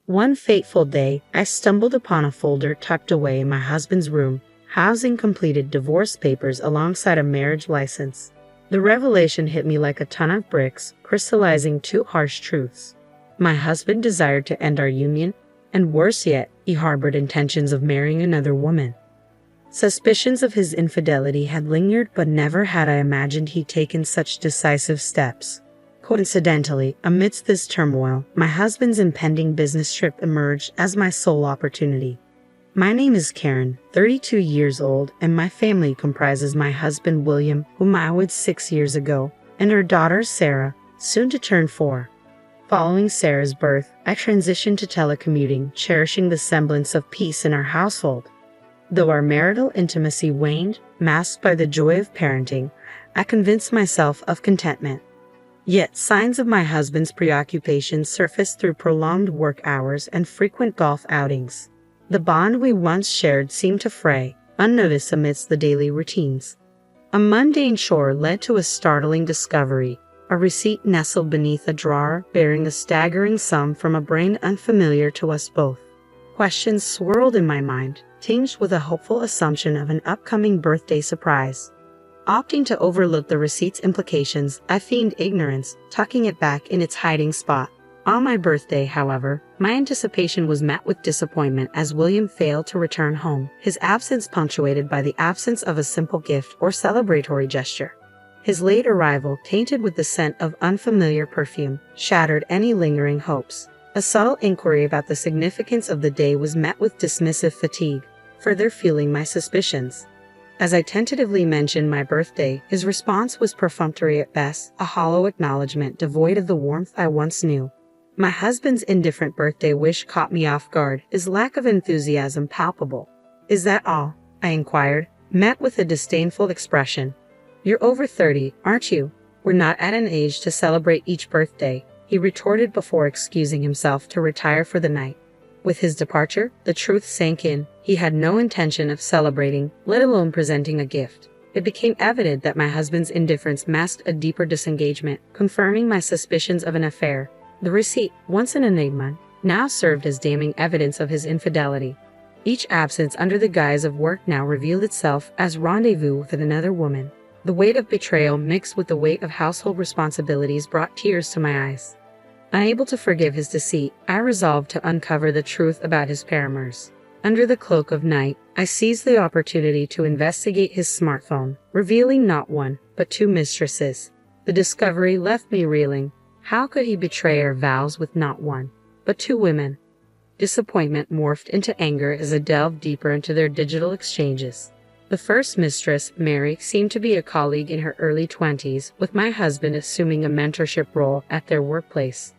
One fateful day, I stumbled upon a folder tucked away in my husband's room, housing completed divorce papers alongside a marriage license. The revelation hit me like a ton of bricks, crystallizing two harsh truths. My husband desired to end our union, and worse yet, he harbored intentions of marrying another woman. Suspicions of his infidelity had lingered, but never had I imagined he'd taken such decisive steps. Coincidentally, amidst this turmoil, my husband's impending business trip emerged as my sole opportunity. My name is Karen, 32 years old, and my family comprises my husband William, whom I wed 6 years ago, and our daughter Sarah, soon to turn 4. Following Sarah's birth, I transitioned to telecommuting, cherishing the semblance of peace in our household. Though our marital intimacy waned, masked by the joy of parenting, I convinced myself of contentment. Yet signs of my husband's preoccupation surfaced through prolonged work hours and frequent golf outings. The bond we once shared seemed to fray, unnoticed amidst the daily routines. A mundane chore led to a startling discovery, a receipt nestled beneath a drawer bearing a staggering sum from a brain unfamiliar to us both. Questions swirled in my mind, tinged with a hopeful assumption of an upcoming birthday surprise. Opting to overlook the receipt's implications, I feigned ignorance, tucking it back in its hiding spot. On my birthday, however, my anticipation was met with disappointment as William failed to return home, his absence punctuated by the absence of a simple gift or celebratory gesture. His late arrival, tainted with the scent of unfamiliar perfume, shattered any lingering hopes. A subtle inquiry about the significance of the day was met with dismissive fatigue, further fueling my suspicions. As I tentatively mentioned my birthday, his response was perfunctory at best, a hollow acknowledgement devoid of the warmth I once knew. My husband's indifferent birthday wish caught me off guard, his lack of enthusiasm palpable. "Is that all?" I inquired, met with a disdainful expression. "You're over 30, aren't you? We're not at an age to celebrate each birthday," he retorted before excusing himself to retire for the night. With his departure, the truth sank in. He had no intention of celebrating, let alone presenting a gift. It became evident that my husband's indifference masked a deeper disengagement, confirming my suspicions of an affair. The receipt, once an enigma, now served as damning evidence of his infidelity. Each absence under the guise of work now revealed itself as rendezvous with another woman. The weight of betrayal mixed with the weight of household responsibilities brought tears to my eyes. Unable to forgive his deceit, I resolved to uncover the truth about his paramours. Under the cloak of night, I seized the opportunity to investigate his smartphone, revealing not one, but 2 mistresses. The discovery left me reeling. How could he betray our vows with not one, but 2 women? Disappointment morphed into anger as I delved deeper into their digital exchanges. The first mistress, Mary, seemed to be a colleague in her early 20s, with my husband assuming a mentorship role at their workplace.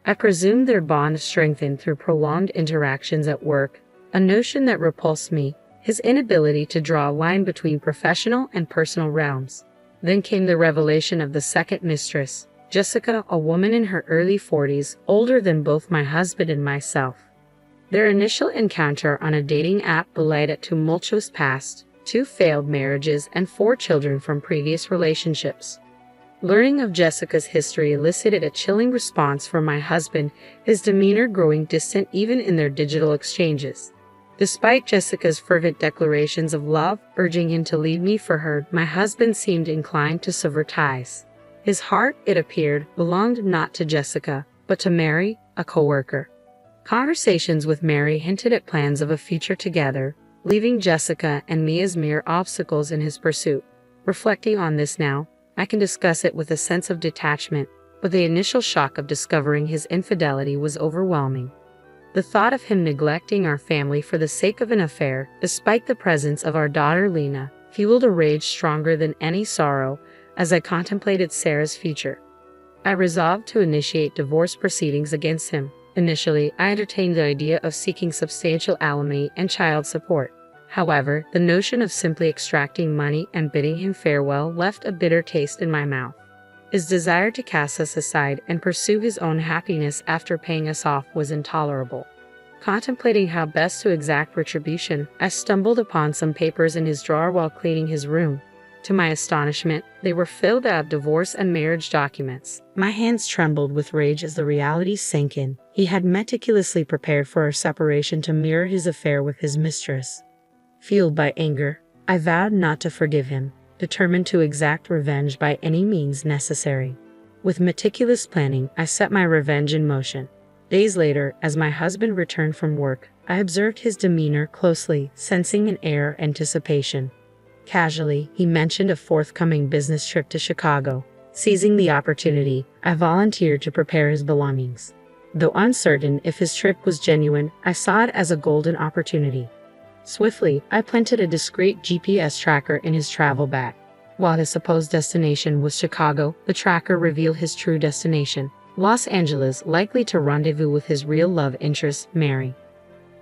I presumed their bond strengthened through prolonged interactions at work, a notion that repulsed me, his inability to draw a line between professional and personal realms. Then came the revelation of the second mistress, Jessica, a woman in her early 40s, older than both my husband and myself. Their initial encounter on a dating app belied a tumultuous past, 2 failed marriages and 4 children from previous relationships. Learning of Jessica's history elicited a chilling response from my husband, his demeanor growing distant even in their digital exchanges. Despite Jessica's fervent declarations of love, urging him to leave me for her, my husband seemed inclined to sever ties. His heart, it appeared, belonged not to Jessica, but to Mary, a co-worker. Conversations with Mary hinted at plans of a future together, leaving Jessica and me as mere obstacles in his pursuit. Reflecting on this now, I can discuss it with a sense of detachment, but the initial shock of discovering his infidelity was overwhelming. The thought of him neglecting our family for the sake of an affair, despite the presence of our daughter Lena, fueled a rage stronger than any sorrow as I contemplated Sarah's future. I resolved to initiate divorce proceedings against him. Initially, I entertained the idea of seeking substantial alimony and child support. However, the notion of simply extracting money and bidding him farewell left a bitter taste in my mouth. His desire to cast us aside and pursue his own happiness after paying us off was intolerable. Contemplating how best to exact retribution, I stumbled upon some papers in his drawer while cleaning his room. To my astonishment, they were filled out divorce and marriage documents. My hands trembled with rage as the reality sank in. He had meticulously prepared for our separation to mirror his affair with his mistress. Fueled by anger, I vowed not to forgive him, determined to exact revenge by any means necessary. With meticulous planning, I set my revenge in motion. Days later, as my husband returned from work, I observed his demeanor closely, sensing an air of anticipation. Casually, he mentioned a forthcoming business trip to Chicago. Seizing the opportunity, I volunteered to prepare his belongings. Though uncertain if his trip was genuine, I saw it as a golden opportunity. Swiftly, I planted a discreet GPS tracker in his travel bag. While his supposed destination was Chicago, the tracker revealed his true destination, Los Angeles, likely to rendezvous with his real love interest, Mary.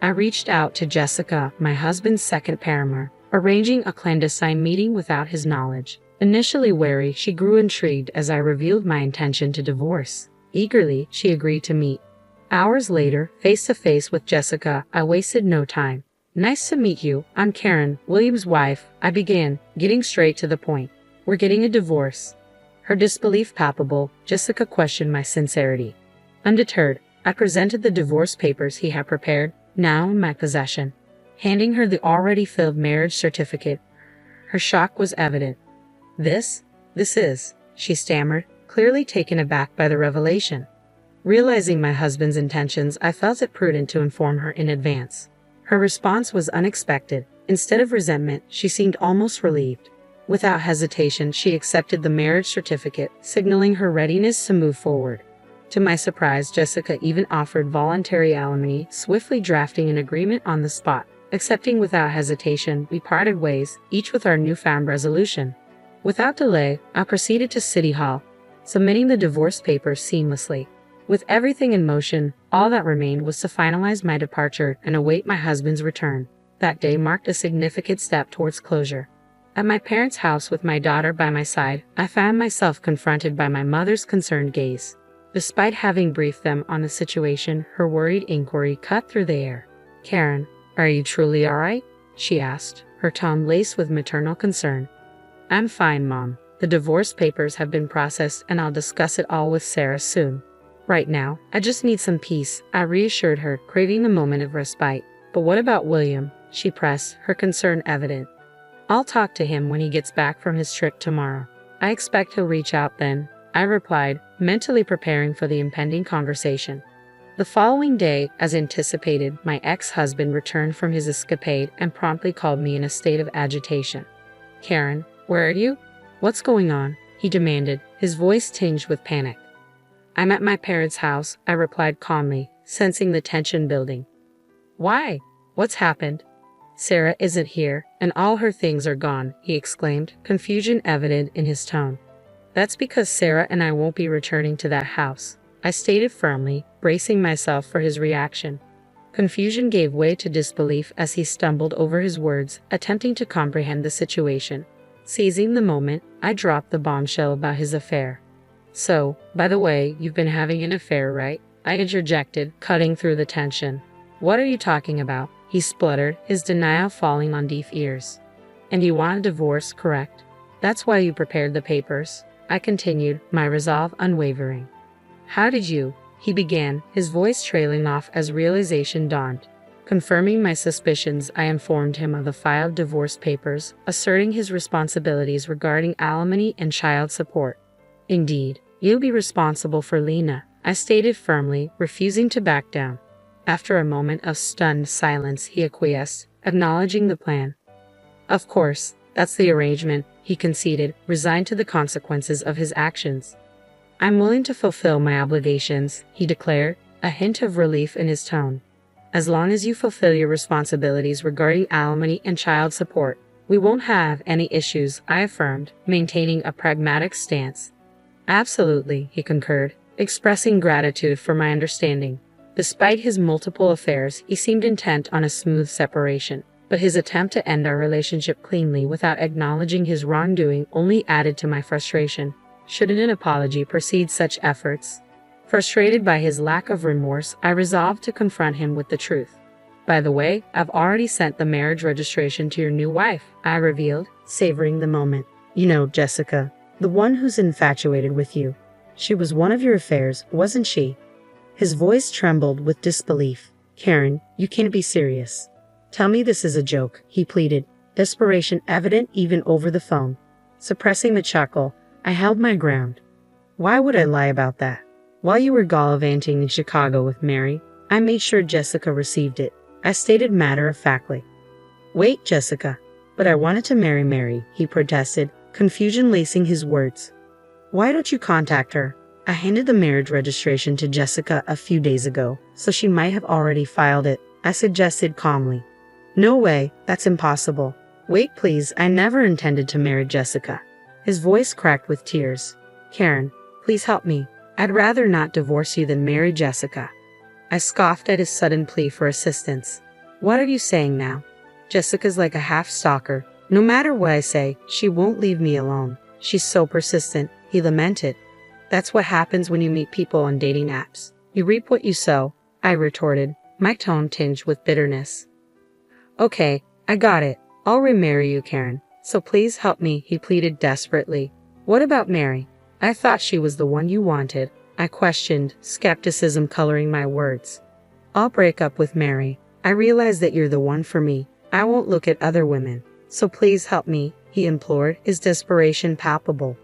I reached out to Jessica, my husband's second paramour, arranging a clandestine meeting without his knowledge. Initially wary, she grew intrigued as I revealed my intention to divorce. Eagerly, she agreed to meet. Hours later, face to face with Jessica, I wasted no time. "Nice to meet you. I'm Karen, William's wife," I began, getting straight to the point. "We're getting a divorce." Her disbelief palpable, Jessica questioned my sincerity. Undeterred, I presented the divorce papers he had prepared, now in my possession. Handing her the already filled marriage certificate, her shock was evident. This is," she stammered, clearly taken aback by the revelation. Realizing my husband's intentions, I felt it prudent to inform her in advance. Her response was unexpected. Instead of resentment, she seemed almost relieved. Without hesitation, she accepted the marriage certificate, signaling her readiness to move forward. To my surprise, Jessica even offered voluntary alimony, swiftly drafting an agreement on the spot. Accepting without hesitation, we parted ways, each with our newfound resolution. Without delay, I proceeded to City Hall, submitting the divorce papers seamlessly. With everything in motion, all that remained was to finalize my departure and await my husband's return. That day marked a significant step towards closure. At my parents' house with my daughter by my side, I found myself confronted by my mother's concerned gaze. Despite having briefed them on the situation, her worried inquiry cut through the air. "Karen, are you truly all right?" she asked, her tone laced with maternal concern. "I'm fine, Mom. The divorce papers have been processed and I'll discuss it all with Sarah soon. Right now, I just need some peace," I reassured her, craving the moment of respite. "But what about William?" she pressed, her concern evident. "I'll talk to him when he gets back from his trip tomorrow. I expect he'll reach out then," I replied, mentally preparing for the impending conversation. The following day, as anticipated, my ex-husband returned from his escapade and promptly called me in a state of agitation. "Karen, where are you? What's going on?" he demanded, his voice tinged with panic. "I'm at my parents' house," I replied calmly, sensing the tension building. "Why? What's happened?" "Sarah isn't here, and all her things are gone," he exclaimed, confusion evident in his tone. "That's because Sarah and I won't be returning to that house," I stated firmly, bracing myself for his reaction. Confusion gave way to disbelief as he stumbled over his words, attempting to comprehend the situation. Seizing the moment, I dropped the bombshell about his affair. "So, by the way, you've been having an affair, right?" I interjected, cutting through the tension. "What are you talking about?" he spluttered, his denial falling on deaf ears. "And you want a divorce, correct? That's why you prepared the papers," I continued, my resolve unwavering. "How did you?" he began, his voice trailing off as realization dawned. Confirming my suspicions, I informed him of the filed divorce papers, asserting his responsibilities regarding alimony and child support. "Indeed, you'll be responsible for Lena," I stated firmly, refusing to back down. After a moment of stunned silence, he acquiesced, acknowledging the plan. "Of course, that's the arrangement," he conceded, resigned to the consequences of his actions. "I'm willing to fulfill my obligations," he declared, a hint of relief in his tone. "As long as you fulfill your responsibilities regarding alimony and child support, we won't have any issues," I affirmed, maintaining a pragmatic stance. "Absolutely," he concurred, expressing gratitude for my understanding. Despite his multiple affairs, he seemed intent on a smooth separation, but his attempt to end our relationship cleanly without acknowledging his wrongdoing only added to my frustration. Shouldn't an apology precede such efforts? Frustrated by his lack of remorse, I resolved to confront him with the truth. "By the way, I've already sent the marriage registration to your new wife," I revealed, savoring the moment. You know, Jessica, the one who's infatuated with you. She was one of your affairs, wasn't she? His voice trembled with disbelief. Karen, you can't be serious. Tell me this is a joke, he pleaded, desperation evident even over the phone. Suppressing the chuckle, I held my ground. Why would I lie about that? While you were gallivanting in Chicago with Mary, I made sure Jessica received it. I stated matter-of-factly. Wait, Jessica. But I wanted to marry Mary, he protested, confusion lacing his words. Why don't you contact her? I handed the marriage registration to Jessica a few days ago, so she might have already filed it, I suggested calmly. No way, that's impossible. Wait please, I never intended to marry Jessica. His voice cracked with tears. Karen, please help me. I'd rather not divorce you than marry Jessica. I scoffed at his sudden plea for assistance. What are you saying now? Jessica's like a half-stalker. No matter what I say, she won't leave me alone. She's so persistent, he lamented. That's what happens when you meet people on dating apps. You reap what you sow, I retorted, my tone tinged with bitterness. Okay, I got it. I'll remarry you, Karen. So please help me, he pleaded desperately. What about Mary? I thought she was the one you wanted, I questioned, skepticism coloring my words. I'll break up with Mary. I realize that you're the one for me. I won't look at other women. So please help me, he implored, his desperation palpable.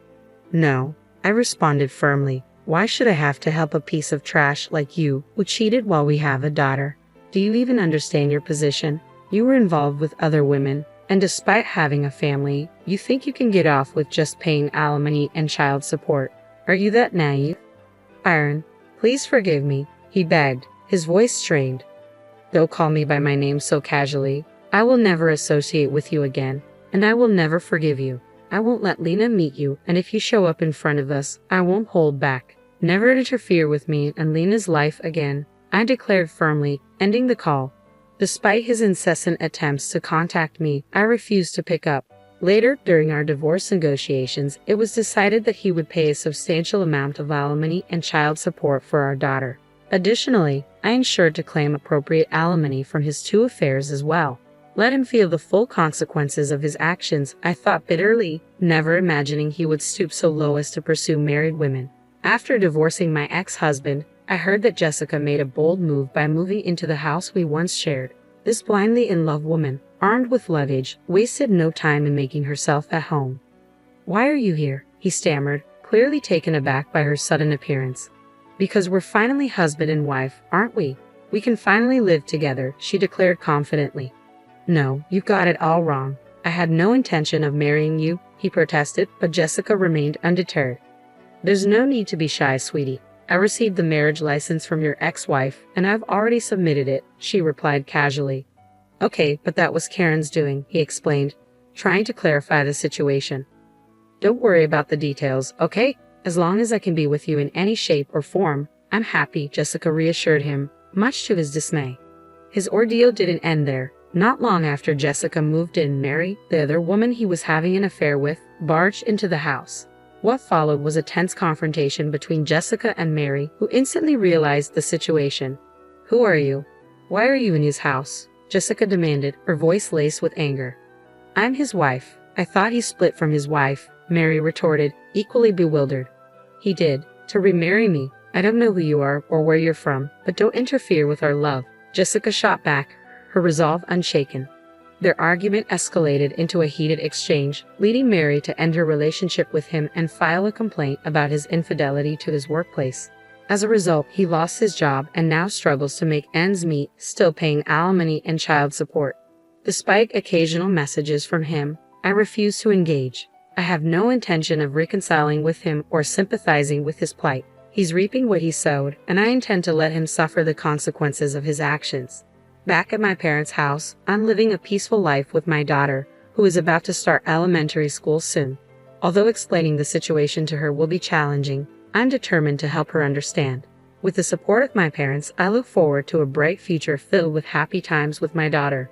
No, I responded firmly. Why should I have to help a piece of trash like you, who cheated while we have a daughter? Do you even understand your position? You were involved with other women, and despite having a family, you think you can get off with just paying alimony and child support. Are you that naive? Aaron, please forgive me, he begged, his voice strained. Don't call me by my name so casually. I will never associate with you again, and I will never forgive you. I won't let Lena meet you, and if you show up in front of us, I won't hold back. Never interfere with me and Lena's life again, I declared firmly, ending the call. Despite his incessant attempts to contact me, I refused to pick up. Later, during our divorce negotiations, it was decided that he would pay a substantial amount of alimony and child support for our daughter. Additionally, I ensured to claim appropriate alimony from his two affairs as well. Let him feel the full consequences of his actions, I thought bitterly, never imagining he would stoop so low as to pursue married women. After divorcing my ex-husband, I heard that Jessica made a bold move by moving into the house we once shared. This blindly in love woman, armed with luggage, wasted no time in making herself at home. Why are you here? He stammered, clearly taken aback by her sudden appearance. Because we're finally husband and wife, aren't we? We can finally live together, she declared confidently. No, you got it all wrong. I had no intention of marrying you, he protested, but Jessica remained undeterred. There's no need to be shy, sweetie. I received the marriage license from your ex-wife, and I've already submitted it, she replied casually. Okay, but that was Karen's doing, he explained, trying to clarify the situation. Don't worry about the details, okay? As long as I can be with you in any shape or form, I'm happy, Jessica reassured him, much to his dismay. His ordeal didn't end there. Not long after Jessica moved in, Mary, the other woman he was having an affair with, barged into the house. What followed was a tense confrontation between Jessica and Mary, who instantly realized the situation. Who are you? Why are you in his house? Jessica demanded, her voice laced with anger. I'm his wife. I thought he split from his wife, Mary retorted, equally bewildered. He did, to remarry me. I don't know who you are or where you're from, but don't interfere with our love. Jessica shot back, her resolve unshaken. Their argument escalated into a heated exchange, leading Mary to end her relationship with him and file a complaint about his infidelity to his workplace. As a result, he lost his job and now struggles to make ends meet, still paying alimony and child support. Despite occasional messages from him, I refuse to engage. I have no intention of reconciling with him or sympathizing with his plight. He's reaping what he sowed, and I intend to let him suffer the consequences of his actions. Back at my parents' house, I'm living a peaceful life with my daughter, who is about to start elementary school soon. Although explaining the situation to her will be challenging, I'm determined to help her understand. With the support of my parents, I look forward to a bright future filled with happy times with my daughter.